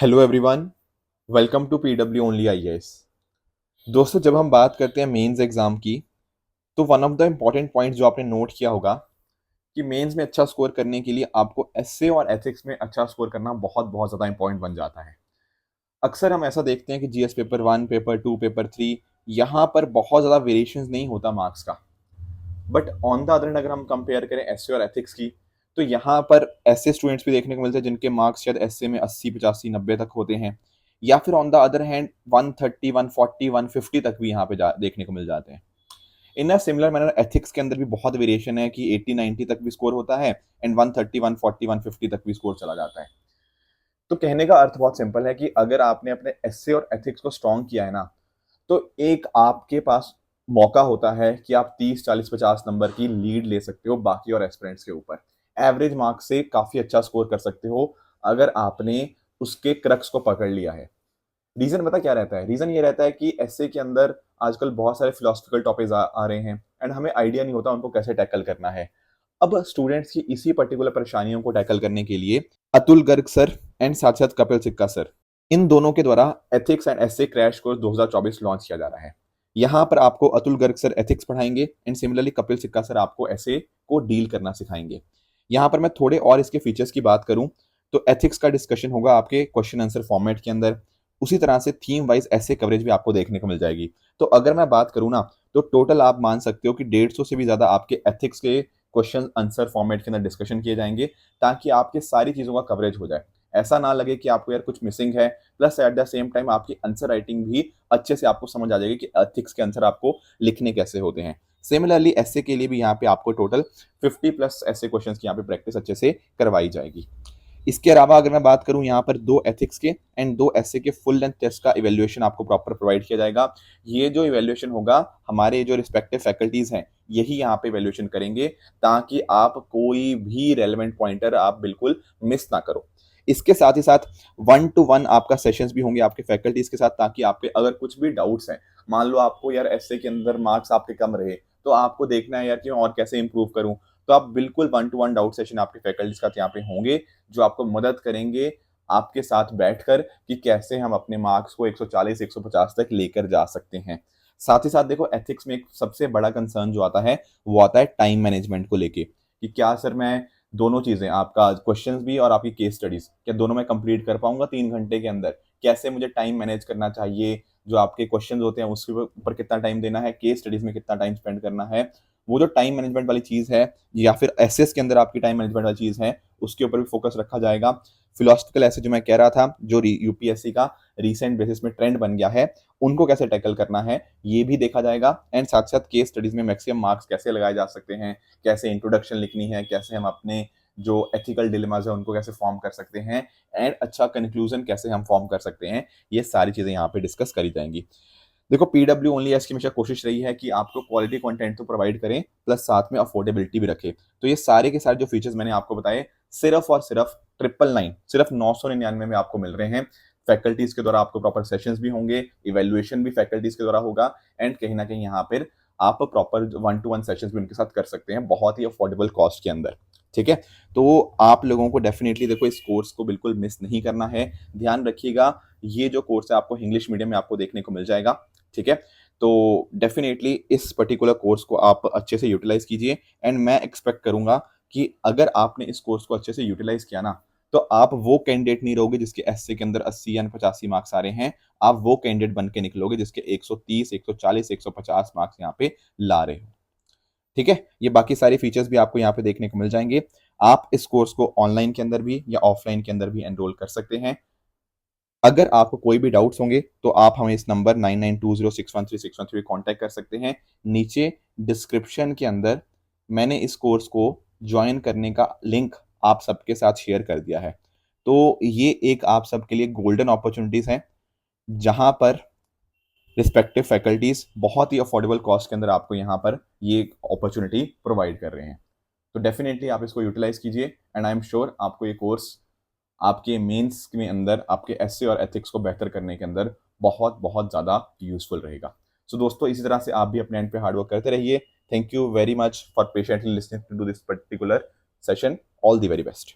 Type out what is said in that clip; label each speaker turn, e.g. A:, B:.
A: Hello everyone, welcome to PW only IAS. दोस्तों, जब हम बात करते हैं मेंस एग्जाम की, तो one of the important point जो आपने नोट किया होगा कि मेंस में अच्छा स्कोर करने के लिए आपको एसए और एथिक्स में अच्छा स्कोर करना बहुत बहुत ज़्यादा इंपॉर्टेंट बन जाता है। अक्सर हम ऐसा देखते हैं कि जीएस पेपर 1, पेपर 2, पेपर 3, यहाँ पर बहुत ज़्यादा वेरिएशन नहीं होता मार्क्स का। But on the other hand अगर हम कंपेयर करें एसए और एथिक्स की, तो यहाँ पर ऐसे स्टूडेंट्स भी देखने को मिलते हैं जिनके मार्क्स शायद एसए में 80, 85, 90 तक होते हैं, या फिर ऑन द अदर हैंड 130, 140, 150 तक भी यहाँ पे देखने को मिल जाते हैं। इन अ सिमिलर मैनर एथिक्स के अंदर भी बहुत वेरिएशन है कि 80, 90 तक भी स्कोर होता है एंड 130, 140, 150 तक भी स्कोर चला जाता है। तो कहने का अर्थ बहुत सिंपल है कि अगर आपने अपने एसए और एथिक्स को स्ट्रॉन्ग किया है ना, तो एक आपके पास मौका होता है कि आप 30, 40, 50 नंबर की लीड ले सकते हो बाकी और एस्पिरेंट्स के ऊपर। एवरेज मार्क्स से काफी अच्छा स्कोर कर सकते हो अगर आपने उसके क्रक्स को पकड़ लिया है। रीजन पता क्या रहता है? रीजन ये रहता है कि एसए के अंदर आजकल बहुत सारे फिलोसफिकल टॉपिक्स आ रहे हैं एंड हमें आइडिया नहीं होता उनको कैसे टैकल करना है। अब स्टूडेंट्स की इसी पर्टिकुलर परेशानियों को टैकल करने के लिए अतुल गर्ग सर एंड साथ साथ कपिल सिक्का सर, इन दोनों के द्वारा ethics and SA crash course 2024 launch किया जा रहा है। यहाँ पर आपको अतुल गर्ग सर एथिक्स पढ़ाएंगे and similarly Kapil Sikka sir आपको एसए को डील करना सिखाएंगे। यहाँ पर मैं थोड़े और इसके फीचर्स की बात करूं, तो एथिक्स का डिस्कशन होगा आपके क्वेश्चन आंसर फॉर्मेट के अंदर। उसी तरह से थीम वाइज ऐसे कवरेज भी आपको देखने को मिल जाएगी। तो अगर मैं बात करूं ना, तो टोटल आप मान सकते हो कि 150 से भी ज्यादा आपके एथिक्स के क्वेश्चन आंसर फॉर्मेट के अंदर डिस्कशन किए जाएंगे, ताकि आपके सारी चीजों का कवरेज हो जाए। ऐसा ना लगे कि आपको यार कुछ मिसिंग है, plus at the same time आपकी आंसर राइटिंग भी अच्छे से आपको समझ आ जाएगी कि एथिक्स के आंसर आपको लिखने कैसे होते हैं। सिमिलरली एसए के लिए भी यहाँ पे आपको टोटल 50 प्लस ऐसे क्वेश्चंस की यहाँ पे प्रैक्टिस अच्छे से करवाई जाएगी। इसके अलावा अगर मैं बात करूं, यहाँ पर 2 एथिक्स के एंड 2 एसए के फुल लेंथ टेस्ट का इवेल्युएशन आपको प्रॉपर प्रोवाइड किया जाएगा। ये जो इवेल्युएशन होगा, हमारे जो रिस्पेक्टिव फैकल्टीज हैं यही यहाँ पे इवेल्युएशन करेंगे, ताकि आप कोई भी रेलेवेंट पॉइंटर आप बिल्कुल मिस ना करो। इसके साथ ही साथ 1-to-1 आपका सेशंस भी होंगे आपके फैकल्टीज के साथ, ताकि आपके अगर कुछ भी डाउट्स हैं, मान लो आपको यार एसए के अंदर मार्क्स आपके कम रहे, तो आपको देखना है यार कि मैं और कैसे इंप्रूव करूं, तो आप बिल्कुल 1-to-1 डाउट सेशन आपके फैकल्टीज के साथ यहाँ पे होंगे, जो आपको मदद करेंगे आपके साथ बैठकर कि कैसे हम अपने मार्क्स को 140, 150 तक लेकर जा सकते हैं। साथ ही साथ देखो, एथिक्स में एक सबसे बड़ा कंसर्न जो आता है वो आता है टाइम मैनेजमेंट को लेके, कि क्या सर मैं दोनों चीजें, आपका क्वेश्चंस भी और आपकी केस स्टडीज, क्या दोनों मैं कंप्लीट कर पाऊंगा 3 घंटे के अंदर? कैसे मुझे टाइम मैनेज करना चाहिए? जो आपके क्वेश्चंस होते हैं उसके ऊपर कितना टाइम देना है, केस स्टडीज में कितना टाइम स्पेंड करना है, वो जो टाइम मैनेजमेंट वाली चीज है, या फिर एसएस के अंदर आपकी टाइम मैनेजमेंट वाली चीज है, उसके ऊपर भी फोकस रखा जाएगा। फिलोसफिकल ऐसे जो मैं कह रहा था, जो यूपीएससी का रिसेंट बेसिस में ट्रेंड बन गया है, उनको कैसे टैकल करना है ये भी देखा जाएगा। एंड साथ साथ केस स्टडीज में मैक्सिमम मार्क्स कैसे लगाए जा सकते हैं, कैसे इंट्रोडक्शन लिखनी है, कैसे हम अपने जो एथिकल डिलेमास है उनको कैसे फॉर्म कर सकते हैं, एंड अच्छा कंक्लूजन कैसे हम फॉर्म कर सकते हैं, ये सारी चीजें यहाँ पे डिस्कस करी जाएंगी। देखो, पीडब्ल्यू ओनली एस की हमेशा कोशिश रही है कि आपको क्वालिटी कंटेंट तो प्रोवाइड करें, प्लस साथ में अफोर्डेबिलिटी भी रखे। तो ये सारे के सारे जो फीचर्स मैंने आपको बताए, सिर्फ और सिर्फ 999, सिर्फ 999 में आपको मिल रहे हैं। फैकल्टीज के द्वारा आपको प्रॉपर सेशंस भी होंगे, इवेल्युएशन भी फैकल्टीज के द्वारा होगा, एंड कहीं ना कहीं यहाँ पर आप प्रॉपर 1-to-1 सेशंस भी उनके साथ कर सकते हैं बहुत ही अफोर्डेबल कॉस्ट के अंदर। ठीक है, तो आप लोगों को डेफिनेटली देखो इस कोर्स को बिल्कुल मिस नहीं करना है। ध्यान रखिएगा, ये जो कोर्स है आपको इंग्लिश मीडियम में आपको देखने को मिल जाएगा। ठीक है, तो डेफिनेटली इस पर्टिकुलर कोर्स को आप अच्छे से यूटिलाइज कीजिए, एंड मैं एक्सपेक्ट करूंगा कि अगर आपने इस कोर्स को अच्छे से यूटिलाइज किया ना, तो आप वो कैंडिडेट नहीं रहोगे जिसके एसए के अंदर 80 या 85 मार्क्स आ रहे हैं। आप वो कैंडिडेट बन के निकलोगे जिसके 130, 140, 150 मार्क्स यहाँ पे ला रहे हो। ठीक है, ये बाकी सारे फीचर्स भी आपको यहाँ पे देखने को मिल जाएंगे। आप इस कोर्स को ऑनलाइन के अंदर भी या ऑफलाइन के अंदर भी एनरोल कर सकते हैं। अगर आपको कोई भी डाउट्स होंगे तो आप हमें इस नंबर 9920613613 कांटेक्ट कर सकते हैं। नीचे डिस्क्रिप्शन के अंदर मैंने इस कोर्स को ज्वाइन करने का लिंक आप सबके साथ शेयर कर दिया है। तो ये एक आप सबके लिए गोल्डन अपॉर्चुनिटीज हैं, जहां पर रिस्पेक्टिव फैकल्टीज बहुत ही अफोर्डेबल कॉस्ट के अंदर आपको यहाँ पर ये अपॉर्चुनिटी प्रोवाइड कर रहे हैं। तो डेफिनेटली आप इसको यूटिलाइज कीजिए, एंड आई एम श्योर आपको ये कोर्स आपके मेंस में अंदर आपके एसए और एथिक्स को बेहतर करने के अंदर बहुत बहुत ज़्यादा यूजफुल रहेगा। सो दोस्तों, इसी तरह से आप भी अपने एंड पे हार्डवर्क करते रहिए। Thank you very much for patiently listening to this particular session. All the very best.